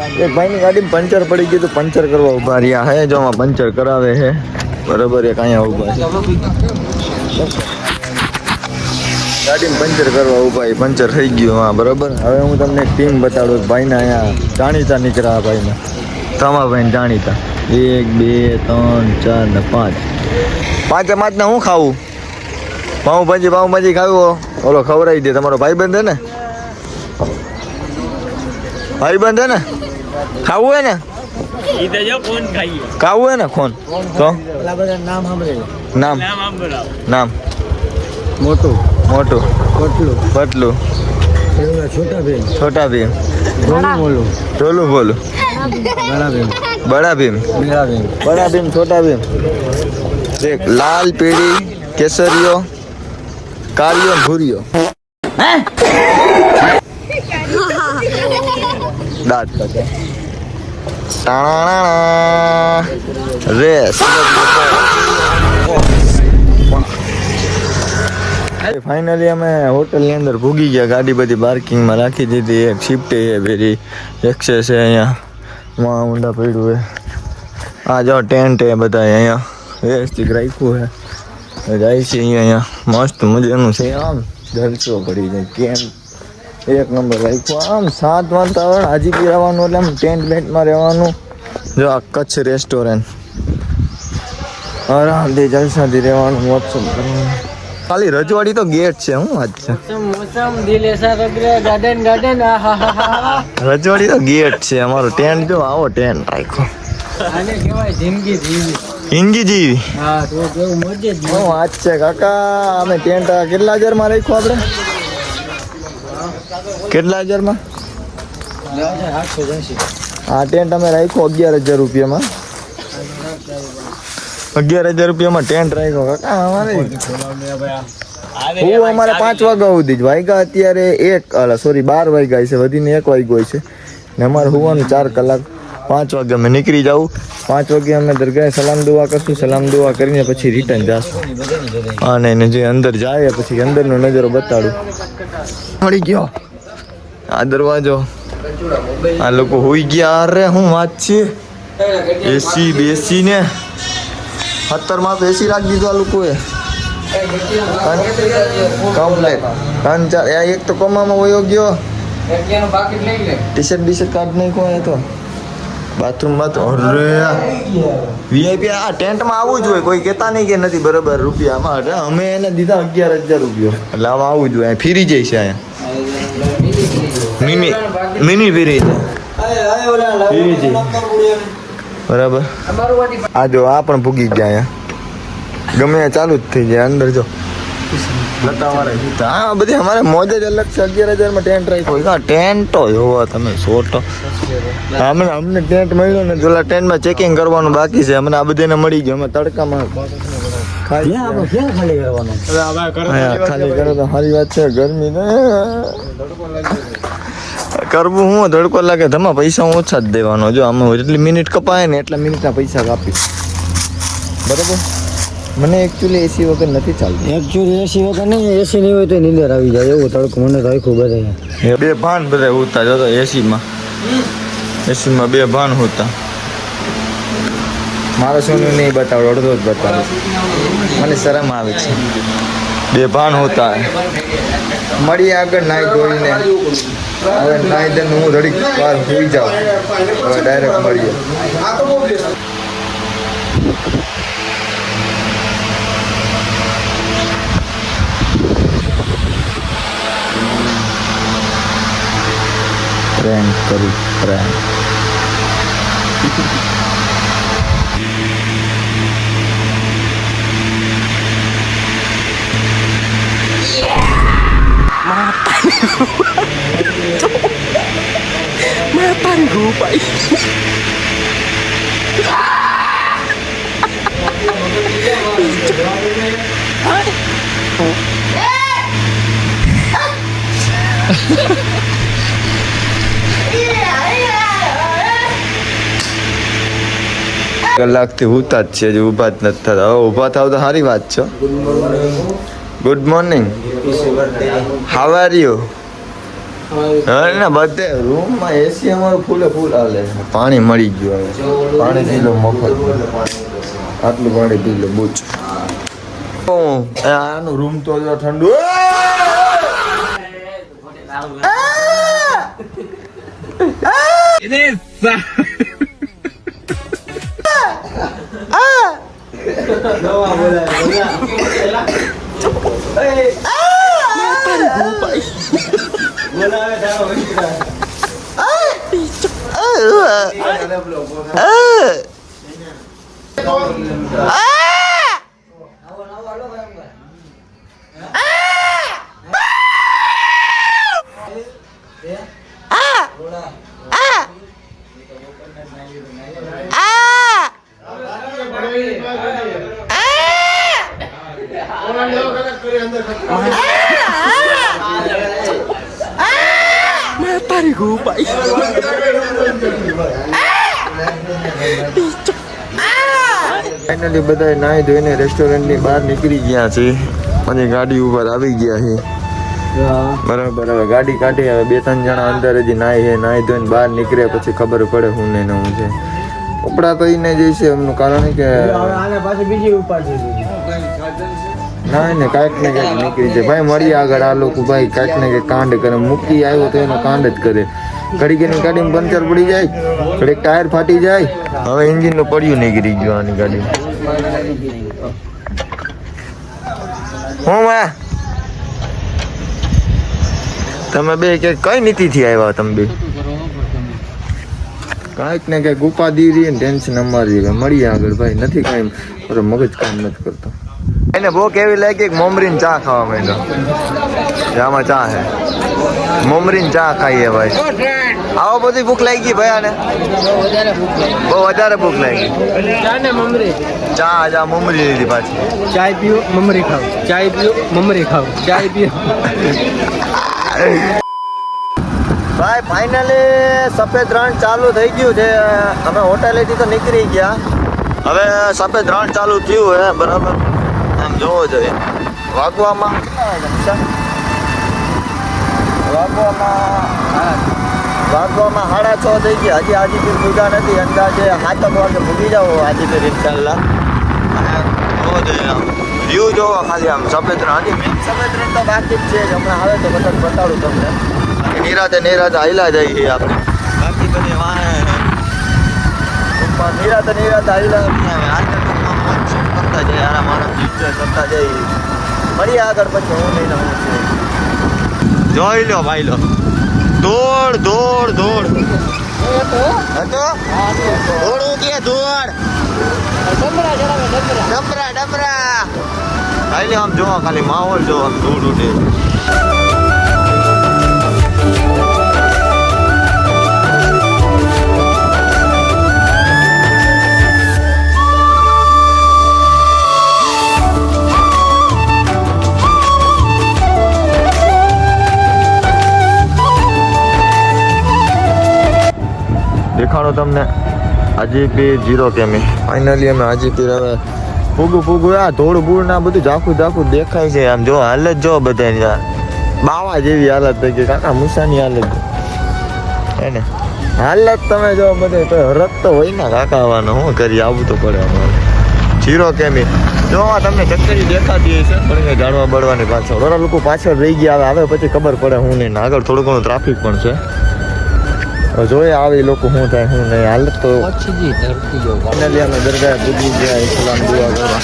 એક ભાઈની ગાડીમાં પંચર પડી ગયું તો પંચર કરવા ઊભા રહ્યા હે. જો આમાં પંચર કરાવે છે બરાબર. એક અહીંયા ઊભા છે ગાડીમાં પંચર કરવા ઊભા. એ પંચર થઈ ગયું હા બરાબર. હવે હું તમને એક ટીમ બતાડું. ભાઈના અહીંયા જાણીતા નીકળ્યા ભાઈના તમારા ભાઈને જાણીતા 1 2 3 4 ને 5 પાંચના હું ખાવું? પાઉંભાજી ખાવું? ઓલો ખવડાવી દે. તમારો ભાઈબંધ હે ને? ભાઈબંધ હે ને? ખાવું હે ને? ખાવું હે ને? ખોન તો નામ મોટું પતલું છોટા ભીમ ઢોલું બોલું બડા ભીમ છોટા ભીમ. દેખ લાલ પીળી કેસરીયો કાળિયો ભૂરિયો દાંત પતે રેસ. ફાઇનલી અમે હોટલની અંદર ભૂગી ગયા. ગાડી બધી પાર્કિંગમાં રાખી દીધી. એક શિફ્ટ છે ફેરી એક્સેસ છે અહીંયા ઊંડા પડ્યું છે. આ જો ટેન્ટ છે બધા અહીંયા વ્યવસ્થિત રાખ્યું છે. જાય છે અહીંયા મસ્ત મજાનું છે. આમ જલસો પડી જાય. કેમ્પ એક નંબર રાખ્યું. આમ શાંત વાતાવરણ. હાજી બી રહેવાનું એટલે આમ ટેન્ટ બેન્ટમાં રહેવાનું. જો આ કચ્છ રેસ્ટોરન્ટ આરામથી જલસાથી રહેવાનું. મોસમ ખાલી રજવાડી તો ગેટ છે. હું વાત છે રજવાડી તો ગેટ છે. અમારો ટેન્ટ જો આવો ટેન્ટ રાખ્યો. જિંદગી જીવી હું વાત છે કાકા. અમે ટેન્ટ કેટલા હજારમાં રાખ્યો? આપણે કેટલા હજારમાં? આ ટેન્ટ અમે રાખ્યો 11,000 રૂપિયામાં. 11,000 રૂપિયામાં ટેન્ટ રાખ્યો કાકા. અમારે 5 વાગ્યા સુધી જ વાગ્યા. અત્યારે 12 વાગ્યા છે. વધીને 1 વાગ્યો છે ને અમારે હોવાનું 4 કલાક. 5 વાગે અમે નીકળી જાઉં. 5 વાગે અમે દરગાહે સલામ દુઆ કરશું. સલામ દુઆ કરીને પછી રિટર્ન જશું. અને જે અંદર જાય પછી અંદરનો નજારો બતાડું. મળી ગયો આ દરવાજો. આ લોકો હોઈ ગયા. અરે હું વાત છે. એસી બેસી ને 17 માં એસી રાખી દીધું આ લોકોએ. કમ્પ્લેટ 3 4 એક તો કમામાં વયો ગયો. ટી શર્ટ કાઢ નાખ્યો તો બાથરૂમમાં તો. અરે વીઆઈપી આ ટેન્ટમાં આવવું જોઈએ. કોઈ કહેતા નહીં કે નથી બરાબર રૂપિયામાં. અમે એને દીધા 11,000 રૂપિયા. એટલે આમાં આવવું જોઈએ. ફીરી જાય છે અહીંયા મિની ફીરી જાય બરાબર. આ જો આ પણ ભૂગી ગયા અહીંયા. ગમે ચાલુ જ થઈ જાય અંદર. જો હા બધી અમારે મોજ જ અલગ છે. 11,000માં ટેન્ટ રાખ્યો. હા ટેન્ટો જોવો તમે શોર્ટ. અમને ટેન્ટ મળ્યો ને જોલા ટેન્ટમાં ચેકિંગ કરવાનું બાકી છે. અમને આ બધાને મળી ગયો. અમે તડકામાં ખાલી કરો તો સારી વાત છે. ગરમી ને કરવું હું તડકો લાગે. તમે પૈસા ઓછા જ દેવાનો. જો આમાં જેટલી મિનિટ કપાય ને એટલા મિનિટના પૈસા કાપી બરાબર. મને એકચ્યુઅલી એસી વગર નથી ચાલતું. એકચ્યુઅલી એસી વગર નહીં. એસી નહીં હોય તો નીંદર આવી જાય એવું તડકો મને તો આખું બધા બે ભાન બધા હોતા. જો એસીમાં 2 ભાન હોતા. મારો સોનું નહીં બતાવો અડધો જ બતાવો. મને શરમ આવે છે. 2 ભાન હોતા. મળીએ આગળ નાઈ ધોઈને. હવે નાઈ ધોઈને હું ઘડીક વાર હોઈ જાઉં. હવે ડાયરેક્ટ મળીએ. પ્રેન્ક કરું પ્રેન્ક. Matan gue pak. કલાકથી ઉતા જ છે. હજી ઊભા જ નથી થતા. હવે ઊભા થાવ તો સારી વાત છે. Good morning. How are you? હવે ને બધે રૂમમાં એસી અમારું ફૂલે ફૂલ હાલે છે. પાણી મળી ગયું હવે પાણી પી લો મફત આટલું પાણી પી લો બુચ આનું રૂમ તો જો ઠંડુ ફાઇનલી બધા નાહી ધોઈને રેસ્ટોરન્ટની બહાર નીકળી ગયા છે અને ગાડી ઉપર આવી ગયા છે બરાબર. હવે ગાડી કાઢી હવે 2-3 જણા અંદર હજી નાહી ધોઈને બહાર નીકળે પછી ખબર પડે હું ને હું છે. કપડા તો એને જઈશે એમનું કારણ કે ના ને કાંઈક ને કાંઈક નીકળી જાય ભાઈ. મળીએ આગળ આ લોકો ભાઈ કાંઈક ને કાંઈક કાંડ કરે. મૂકી આવ્યો તો એનો કાંડ જ કરે. ઘડી એની ગાડીમાં પંચર પડી જાય, ઘડીક ટાયર ફાટી જાય. હવે એન્જિનનું પડ્યું નીકળી ગયું આની ગાડીમાં. હું તમે બે કે કઈ નીતિથી આવ્યા તમે બે? કાંઈક ને કાંઈક ઉપાધિ રહી ને ટેન્શન અમારી. મળીએ આગળ ભાઈ. નથી કાંઈ મગજ કામ નથી કરતો. એને બહુ કેવી લાગી કે મમરીન ચા ખાવા માંડ્યો. આમાં ચા હે મમરીન ચા ખાઈએ ભાઈ. આવો બધી ભૂખ લાગી ગઈ ભાઈ આને? બહુ વધારે ભૂખ લાગી. ચા જા મમરી લીધી પાછી. ચાય પીઓ મમરી ખાઓ, ચાય પીઓ મમરી ખાઓ, ચાય પીઓ. ભાઈ ફાઇનલી સફેદ રણ ચાલુ થઈ ગયું છે. અમે હોટેલેથી તો નીકળી ગયા. હવે સફેદ રણ ચાલુ થયું હે બરાબર. આમ જોવો જોઈએ વાગવામાં 6:30 થઈ ગયા. હજી હાજીપીર પૂજા નથી. અંદાજે 7 વાગે પૂગી જાઓ હાજીપીર ઇન્શાલ્લાહ. અને જોવો જોઈએ આમ વ્યૂ જોવો ખાલી આમ સફેદ રણ. હજી મેન સફેદ રણ તો બાકી જ છે. હમણાં આવે તો બધા બતાડું તમને. નિરાતે હાઈલા જઈએ આપણે. બાકી બધી નિરાતે હાઈલા કરતા જઈએ. આરા માણસ એન્જોય કરતા જઈએ. મળીએ આગળ પછી હું લઈને હું છે. જોઈ લો ભાઈ લો. દોડ દોડ દોડ હતો દોડું કે દોડ ડમરા ભાઈ આમ જોવો ખાલી માહોલ જો આમ દોડ ઉડે. દેખાડો તમને હાજીપીર 0 કેમી. ફાઇનલી અમે હાજીપીર હવે ફૂગું આ ધોળ બૂળ ના બધું ઝાખું દેખાય છે. આમ જો હાલત જો બધા બાવા જેવી હાલત થઈ ગઈ કાકા. મુસાની હાલત હે ને હાલત તમે જો બધે તો હરત તો હોય ને કાકા. આવવાનું શું કરીએ આવવું તો પડે અમારે. 0 કેમી જો તમને ચક્કરી દેખાતી હશે પણ કે જાણવા બળવાની પાછળ વરા લોકો પાછળ રહી ગયા. આવે પછી ખબર પડે હું નહીં. આગળ થોડું ઘણું ટ્રાફિક પણ છે. જોઈએ આવી લોકો શું થાય શું નહીં. હાલત તો ફાઇનલી અમે દરગાહ પૂજી ગયા. સલામ દુઆ કરવા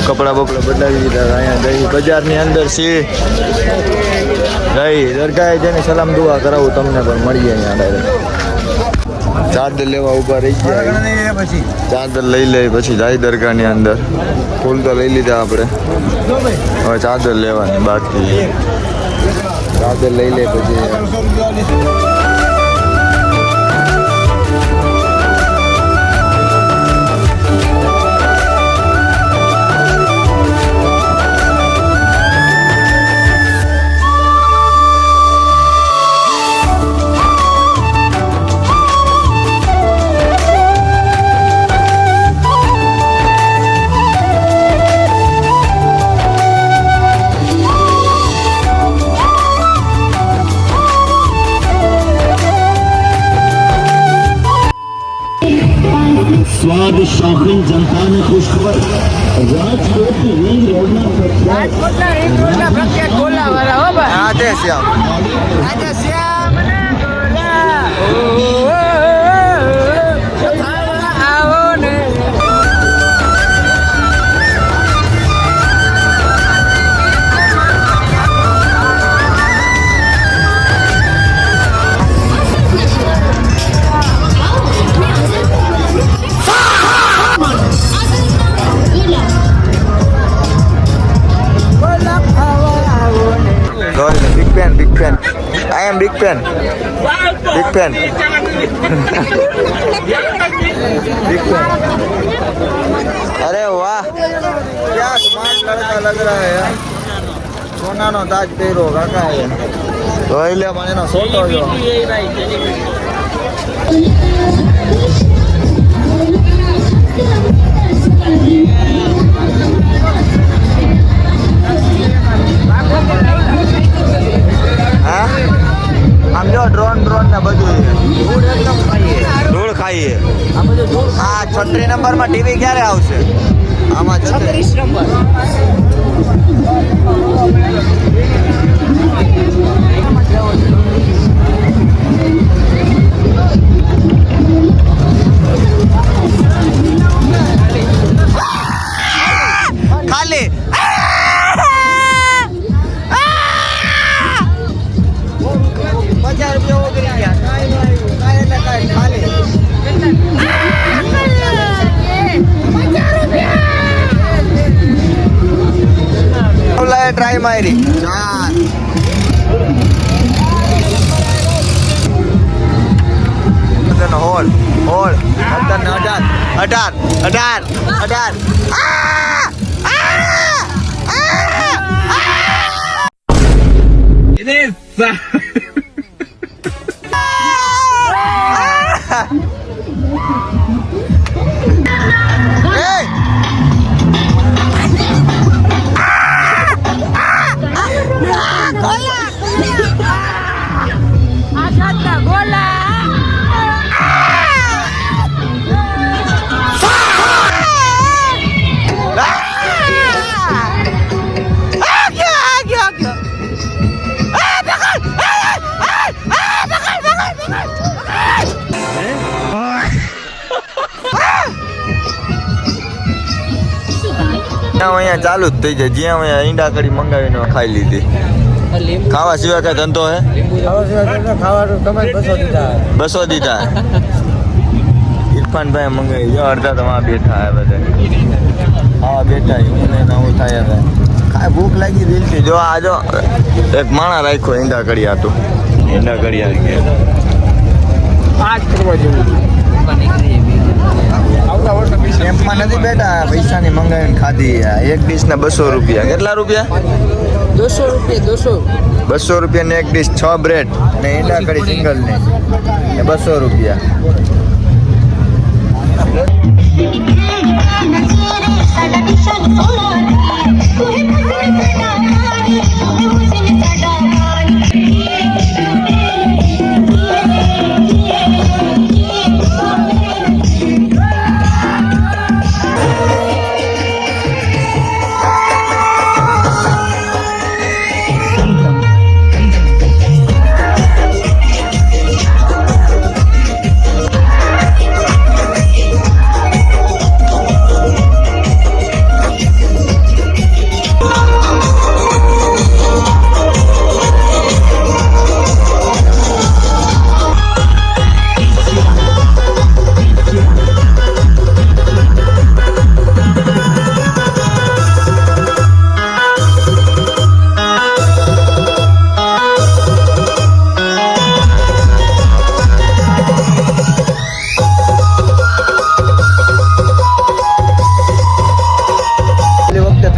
કપડાં બપડા બદલાવી દીધા. અહીંયા જઈ બજારની અંદર છીએ જઈ દરગાહે જઈને સલામ દુઆ કરાવું તમને પણ. મળીએ અહીંયા ડાયરેક્ટ. ચાદર લેવા ઊભા રહી ગયા. પછી ચાદર લઈ લઈ પછી જાય દરગાહની અંદર. ફૂલ તો લઈ લીધા આપણે. હવે ચાદર લેવાની બાકી. ચાદર લઈ લે પછી स्वाद शौकीन जनता ने खुशखबर राजकोट रिंग रोडना રાજકોટના રિંગ રોડના પ્રખ્યાત ગોલાવાળા હો ભાઈ આજે શ્યામ આજે શ્યામના ગોલા ખાવા આવો ને ગોલા ખાવા આવો ને બિગ ફેન આઈ એમ બિગ ફેન big fan अरे वाह क्या स्मार्ट लड़का लग रहा है यार सोना नो ताज પહેરો કાકા એ જોઈ લે મને એનો સોટો જો હા આમ જો ડ્રોન ને બધું ધૂળ ખાઈએ આ 36 નંબરમાં ટીવી ક્યારે આવશે આમાં 36 નંબર ખાલી 50 રૂપિયા ઓગળી ગયા કાંઈ એટલે કાંઈ ખાલી ઓલાએ ટ્રાય મારી ચાર હોલ 18 અહીંયા ચાલુ જ થઈ જાય જ્યાં અહીંયા ઈંડા કડી મંગાવીને ખાઈ લીધી ખાવા સિવાય કઈ ધંધો હે ખાવાનું તમે 200 દીધા ઇરફાનભાઈ મંગાવી જો અડધા તો આ બેઠા હે બધા હા બેઠા હું ને હું થાય હતા કાંઈ ભૂખ લાગી દિલથી જો આ જો એક માણા રાખ્યો ઈંડા કડી હતું ઈંડા કડી આવી ગયા આજ કરવા જેવું કેમ્પમાં નથી બેઠા પૈસાની મંગાવીને ખાધી એક ડીશના 200 રૂપિયા કેટલા રૂપિયા 200 રૂપિયા 200 રૂપિયા ને એક ડીશ 6 બ્રેડ ને ઈંડા કડી સિંગલ ને 200 રૂપિયા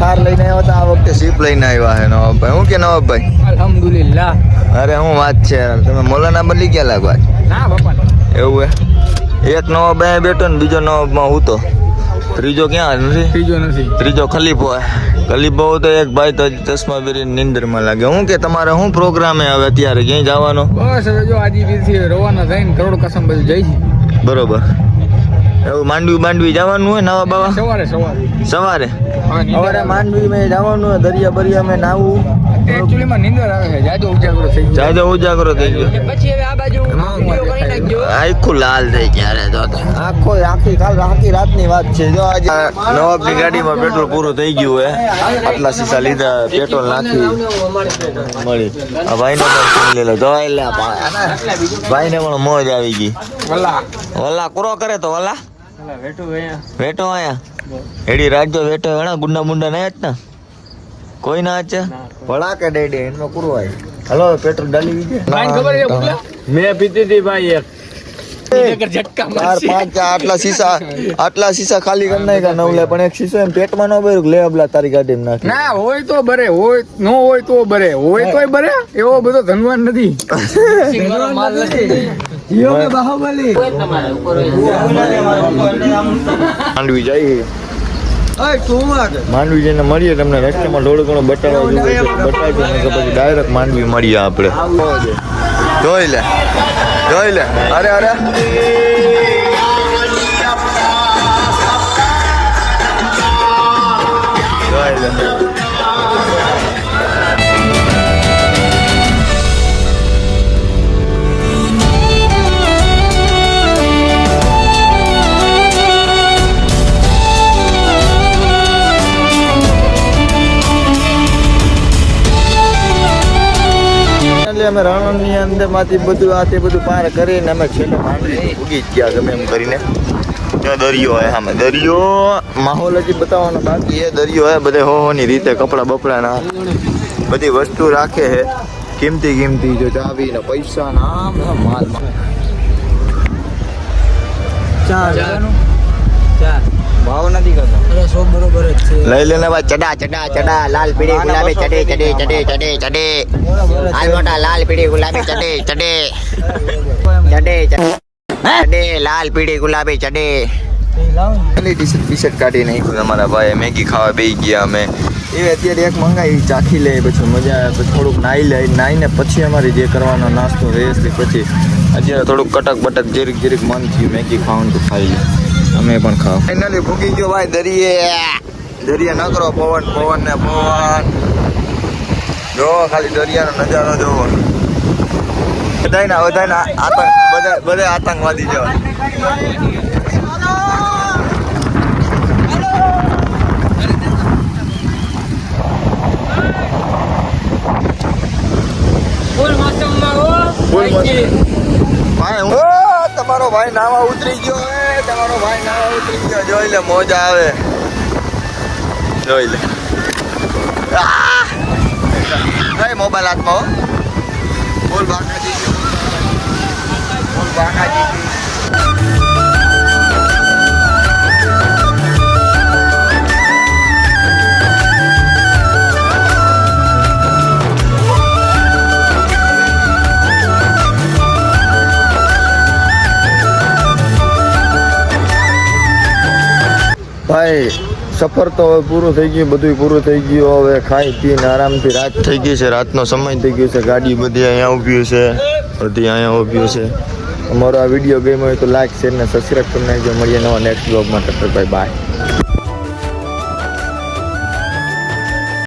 થાર લઈને આવ્યા હતા આ વખતે શીપ લઈને આવ્યા છે નવાબભાઈ હું કે નવાબભાઈ અલ્હમ્દુલિલ્લાહ અરે હું વાત છે તમે મોલાના બદલી ગયા લાગવા ના બાપા એવું હે એક નવાબ બેઠો ને બીજો નવાબમાં હું તો ત્રીજો ક્યાં નથી ત્રીજો નથી ત્રીજો ખલીફો ખલીફો તો એક ભાઈ તો ચશ્મા પહેરીને નિંદરમાં લાગે હું કે તમારે શું પ્રોગ્રામ હવે અત્યારે ક્યાંય જવાનો બસ હવે જો આજે બીજી રવાના થઈને કરોડ કસમ બધું જાય છે બરોબર એવું માંડવી જવાનું હોય નાવા બાવા સવારે સવારે હા, નીંદર સવારે આવે. માંડવી મેં જવાનું હોય દરિયા બરિયા મેં નાવું Actually માં નીંદર આવે છે જાજો ઉજાગરો થઈ ગયો જાજો ઉજાગરો થઈ ગયો પછી હવે આ બાજુ વિડિયો કરી નાખજો આખું લાલ થઈ ગયા તો આખી રાતની વાત છે જો આજે નવાબની ગાડીમાં પેટ્રોલ પૂરું થઈ ગયું હે આટલા સીસા લીધા પેટ્રોલ નાખી મળી આ ભાઈને પણ સુન લેલો જો એટલે ભાઈને પણ મોજ આવી ગઈ વલ્લા કુરો કરે તો વલ્લા વેટો આયા એડી રાજ્યો વેટો વેણા ગુંડા મુંડા ના જ ને કોઈ ના છે વળા કે ડેડે એમાં કુરો આવી હલો પેટ્રોલ ડાલી દીધે ભાઈને ખબર છે બુકલા મેં પીતી હતી ભાઈ એક ઝટકા ચાર મારશે પાંચ આટલા સીસા ખાલી કરી નાખ્યા નવલે પણ એક સીસો એમ પેટમાં ન ભર્યું લે અબલા તારી ગાડીમાં નાખી ના હોય તો બરે હોય નો હોય તો બરે હોય તોય બરે એવો બધો ધનવાન નથી બાહુબલી માંડવી જઈએ માંડવી જઈને મળીએ તમને રસ્તામાં થોડું ઘણું બતાવવા જેવું છે બતાવજો ને કે પછી ડાયરેક્ટ માંડવી મળીએ આપણે જોઈ લે અરે જોઈ લે એટલે અમે રણની અંદર માંથી બધું આ તે બધું પાર કરીને અમે છેલ્લે માંડવી ઉગી જ ગયા ગમે એમ કરીને જો દરિયો હે સામે દરિયો માહોલ હજી બતાવવાનો બાકી એ દરિયો હે બધે હોની રીતે કપડા બપડાના બધી વસ્તુ રાખે હે કિંમતી જો ચાવી ને પૈસા ના માલ ભાવ નથી કરતો અરે સો બરોબર જ છે લઈ લેને ભાઈ ચડા લાલ પીળી ગુલાબી ચડે હાલ મોટા લાલ પીળી ગુલાબી ચડે લાલ પીળી ગુલાબી ચડે ટી-શર્ટ કાઢી નાખ્યું અમારા ભાઈ મેગી ખાવા બેસી ગયા અમે એ અત્યારે એક મંગાવી ચાખી લે પછી મજા આવે પછી થોડુંક નાઈને પછી અમારી જે કરવાનો નાસ્તો વ્યવસ્થિત પછી અત્યારે થોડુંક કટક બટક જીરીક મન થયું મેગી ખાવાનું તો ખાઈ લે અમે પણ ખાવ ફાઇનલી ભૂગી ગયો ભાઈ દરિયે નકરો પવન જો ખાલી દરિયાનો નજારો જોવો બધાય આતંકવાદી જેવા તમારો ભાઈ નાવા ઉતરી ગયો જોઈ લે મોજા આવે જોઈ લે મોબાઈલ હાથમાં બોલ બાકાજી ભાઈ સફર તો હવે પૂરું થઈ ગયું બધું પૂરું થઈ ગયું હવે ખાઈ પીને આરામથી રાત થઈ ગઈ છે રાતનો સમય થઈ ગયો છે ગાડી બધી અહીંયા ઊભી છે અમારો આ વિડીયો ગમ્યો હોય તો લાઈક શેર ને સબસ્ક્રાઈબ કરી નાખજો મળીએ નવા નેક્સ્ટ બ્લોગમાં બાય